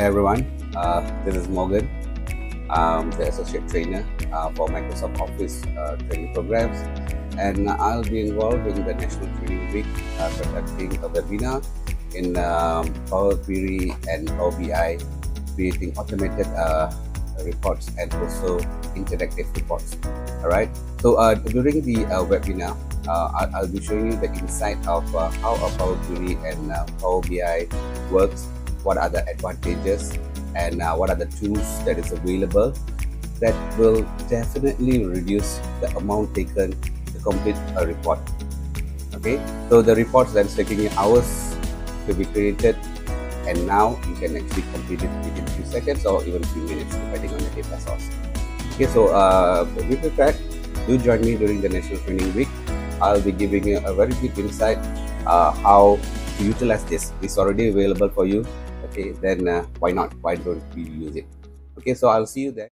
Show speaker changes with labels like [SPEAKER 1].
[SPEAKER 1] Hi everyone, this is Morgan. I'm the Associate Trainer for Microsoft Office training programs, and I'll be involved in the National Training Week conducting a webinar in Power Query and Power BI, creating automated reports and also interactive reports. Alright, so during the webinar, I'll be showing you the insight of how a Power Query and Power BI works, what are the advantages, and what are the tools that is available that will definitely reduce the amount taken to complete a report. Okay, so the reports that is taking hours to be created, and now you can actually complete it within a few seconds or even a few minutes depending on the data source. Okay, so be prepared. Do join me during the National Training Week. I'll be giving you a very deep insight how to utilize this. It's already available for you. Okay, then why not? Why don't we use it? Okay, so I'll see you there.